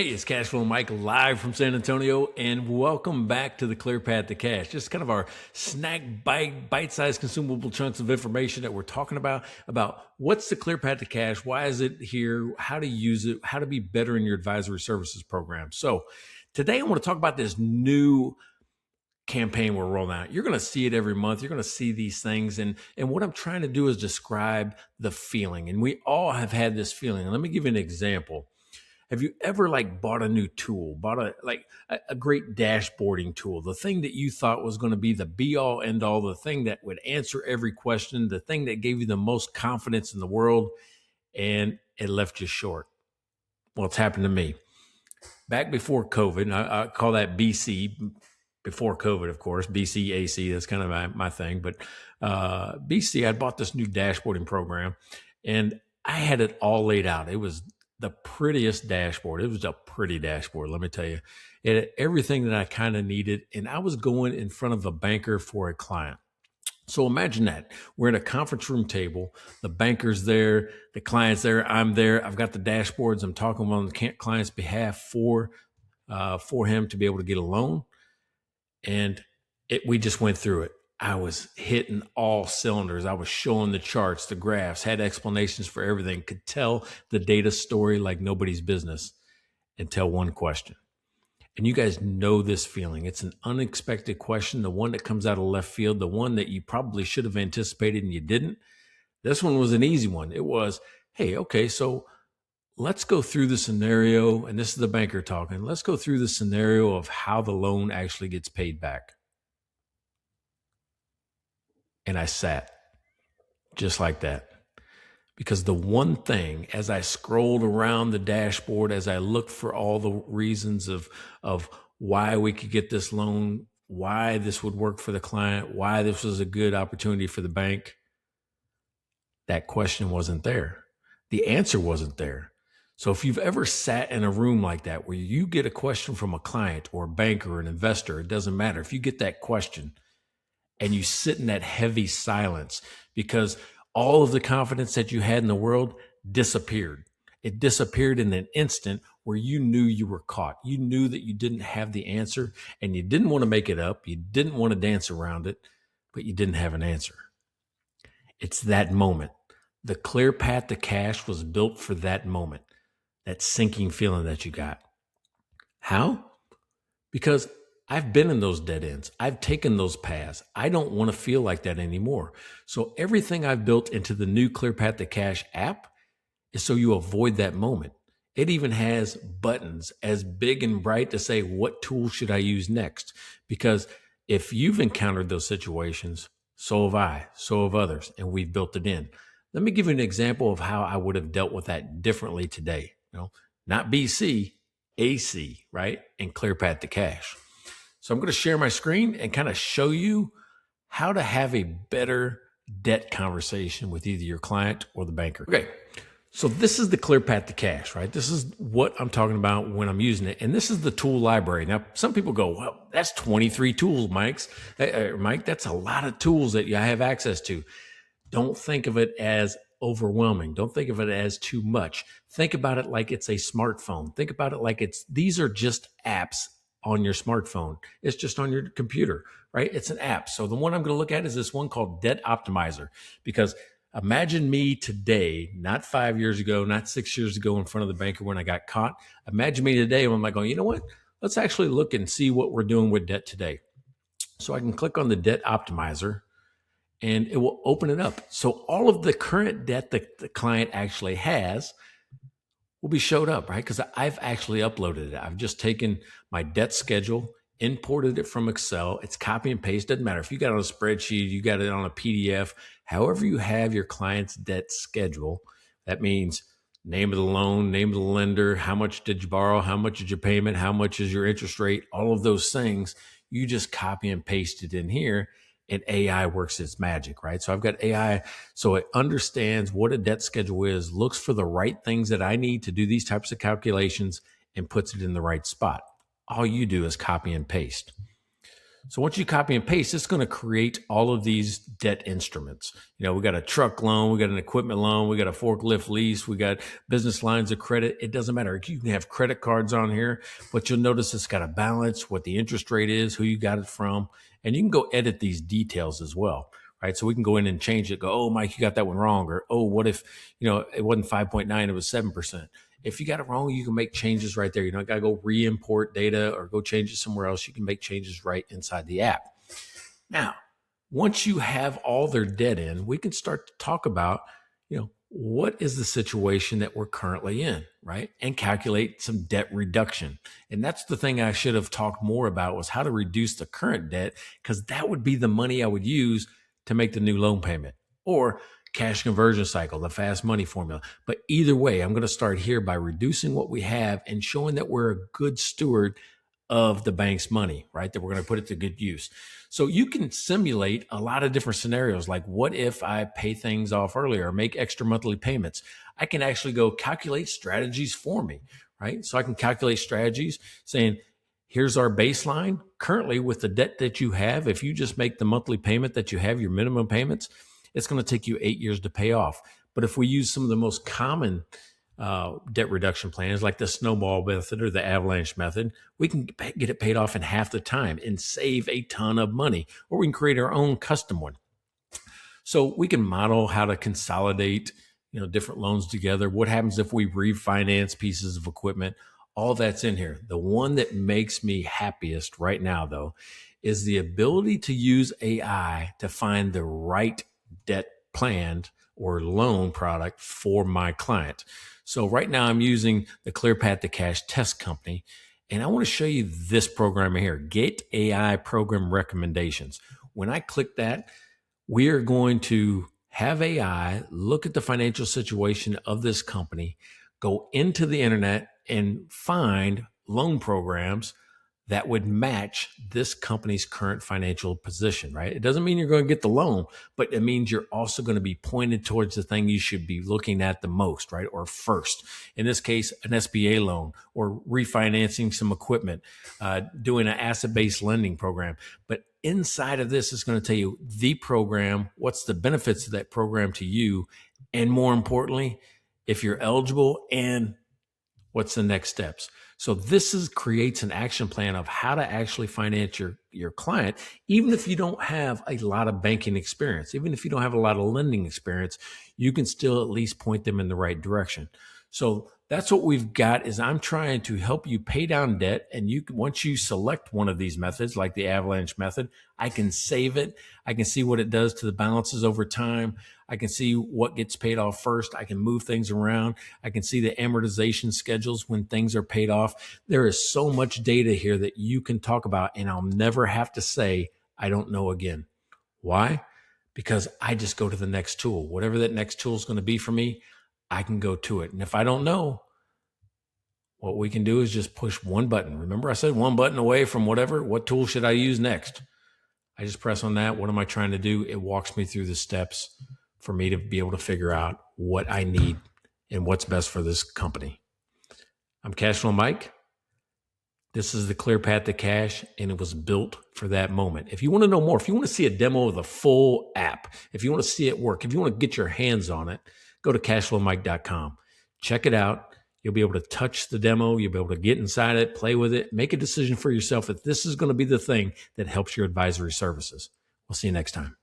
Hey, it's Cashflow Mike live from San Antonio, and welcome back to the Clear Path to Cash. Just kind of our snack bite-sized consumable chunks of information that we're talking about what's the Clear Path to Cash, why is it here, how to use it, how to be better in your advisory services program. So today I want to talk about this new campaign we're rolling out. You're going to see it every month. You're going to see these things. And what I'm trying to do is describe the feeling. And we all have had this feeling. And let me give you an example. Have you ever bought a new tool, bought a great dashboarding tool, the thing that you thought was going to be the be all end all, the thing that would answer every question, the thing that gave you the most confidence in the world, and it left you short? Well, it's happened to me. Back before COVID, I call that BC, before COVID, of course, BC, AC, that's kind of my thing. But BC, I bought this new dashboarding program, and I had it all laid out. It was the prettiest dashboard. It was a pretty dashboard, let me tell you. It had everything that I kind of needed, and I was going in front of a banker for a client. So imagine that. We're at a conference room table. The banker's there, the client's there, I'm there. I've got the dashboards. I'm talking on the client's behalf for him to be able to get a loan. And we just went through it. I was hitting all cylinders. I was showing the charts, the graphs, had explanations for everything, could tell the data story like nobody's business until one question. And you guys know this feeling. It's an unexpected question, the one that comes out of left field, the one that you probably should have anticipated and you didn't. This one was an easy one. It was, hey, okay, so let's go through the scenario, and this is the banker talking. Let's go through the scenario of how the loan actually gets paid back. And I sat just like that, because the one thing, as I scrolled around the dashboard, as I looked for all the reasons of why we could get this loan, why this would work for the client, why this was a good opportunity for the bank, that question wasn't there. The answer wasn't there. So if you've ever sat in a room like that where you get a question from a client or a banker or an investor, it doesn't matter. If you get that question and you sit in that heavy silence, because all of the confidence that you had in the world disappeared. It disappeared in an instant where you knew you were caught. You knew that you didn't have the answer, and you didn't want to make it up. You didn't want to dance around it, but you didn't have an answer. It's that moment. The Clear Path to Cash was built for that moment, that sinking feeling that you got. How? Because I've been in those dead ends. I've taken those paths. I don't want to feel like that anymore. So everything I've built into the new Clear Path to Cash app is so you avoid that moment. It even has buttons as big and bright to say, what tool should I use next? Because if you've encountered those situations, so have I, so have others, and we've built it in. Let me give you an example of how I would have dealt with that differently today. Not BC, AC, right? And Clear Path to Cash. So I'm going to share my screen and kind of show you how to have a better debt conversation with either your client or the banker. Okay, so this is the Clear Path to Cash, right? This is what I'm talking about when I'm using it. And this is the tool library. Now, some people go, well, that's 23 tools, Mike. That's a lot of tools that I have access to. Don't think of it as overwhelming. Don't think of it as too much. Think about it like it's a smartphone. Think about it like these are just apps on your smartphone. It's just on your computer, right? It's an app. So the one I'm going to look at is this one called Debt Optimizer, because imagine me today, not 5 years ago, not 6 years ago in front of the banker when I got caught. Imagine me today when I'm like, you know what? Let's actually look and see what we're doing with debt today. So I can click on the Debt Optimizer and it will open it up. So all of the current debt that the client actually has will be showed up, right? Because I've actually uploaded it. I've just taken my debt schedule, imported it from Excel. It's copy and paste. Doesn't matter if you got it on a spreadsheet, you got it on a PDF, however you have your client's debt schedule. That means name of the loan, name of the lender, how much did you borrow, how much is your payment, how much is your interest rate, all of those things. You just copy and paste it in here. And AI works its magic, right? So I've got AI, so it understands what a debt schedule is, looks for the right things that I need to do these types of calculations, and puts it in the right spot. All you do is copy and paste. So once you copy and paste, it's going to create all of these debt instruments. We got a truck loan, we got an equipment loan, we got a forklift lease, we got business lines of credit. It doesn't matter. You can have credit cards on here, but you'll notice it's got a balance, what the interest rate is, who you got it from, and you can go edit these details as well. Right. So we can go in and change it. Go, oh, Mike, you got that one wrong. Or, oh, what if, it wasn't 5.9, it was 7%. If you got it wrong, you can make changes right there. You don't got to go re-import data or go change it somewhere else. You can make changes right inside the app. Now, once you have all their debt in, we can start to talk about, what is the situation that we're currently in, right? And calculate some debt reduction. And that's the thing I should have talked more about, was how to reduce the current debt, because that would be the money I would use to make the new loan payment, or cash conversion cycle, the fast money formula. But either way, I'm going to start here by reducing what we have and showing that we're a good steward of the bank's money, right? That we're going to put it to good use. So you can simulate a lot of different scenarios. Like, what if I pay things off earlier or make extra monthly payments? I can actually go calculate strategies for me, right? So I can calculate strategies saying, here's our baseline. Currently, with the debt that you have, if you just make the monthly payment that you have, your minimum payments, it's going to take you 8 years to pay off. But if we use some of the most common debt reduction plans, like the snowball method or the avalanche method, we can get it paid off in half the time and save a ton of money. Or we can create our own custom one. So we can model how to consolidate, different loans together. What happens if we refinance pieces of equipment? All that's in here. The one that makes me happiest right now, though, is the ability to use AI to find the right debt plan or loan product for my client. So right now I'm using the ClearPath to Cash test company, and I want to show you this program here, Get AI Program Recommendations. When I click that, we are going to have AI look at the financial situation of this company, go into the internet and find loan programs that would match this company's current financial position, right? It doesn't mean you're going to get the loan, but it means you're also going to be pointed towards the thing you should be looking at the most, right? Or first. In this case, an SBA loan, or refinancing some equipment, doing an asset-based lending program. But inside of this is going to tell you the program, what's the benefits of that program to you, and more importantly, if you're eligible, and what's the next steps. So this creates an action plan of how to actually finance your client, even if you don't have a lot of banking experience, even if you don't have a lot of lending experience, you can still at least point them in the right direction. So that's what we've got. Is I'm trying to help you pay down debt. And once you select one of these methods, like the avalanche method, I can save it. I can see what it does to the balances over time. I can see what gets paid off first. I can move things around. I can see the amortization schedules when things are paid off. There is so much data here that you can talk about, and I'll never have to say, I don't know again. Why? Because I just go to the next tool. Whatever that next tool is going to be for me, I can go to it. And if I don't know, what we can do is just push one button. Remember, I said one button away from whatever. What tool should I use next? I just press on that. What am I trying to do? It walks me through the steps for me to be able to figure out what I need and what's best for this company. I'm Cashflow Mike. This is the ClearPath to Cash, and it was built for that moment. If you want to know more, if you want to see a demo of the full app, if you want to see it work, if you want to get your hands on it, go to cashflowmike.com. Check it out. You'll be able to touch the demo. You'll be able to get inside it, play with it, make a decision for yourself if this is going to be the thing that helps your advisory services. We'll see you next time.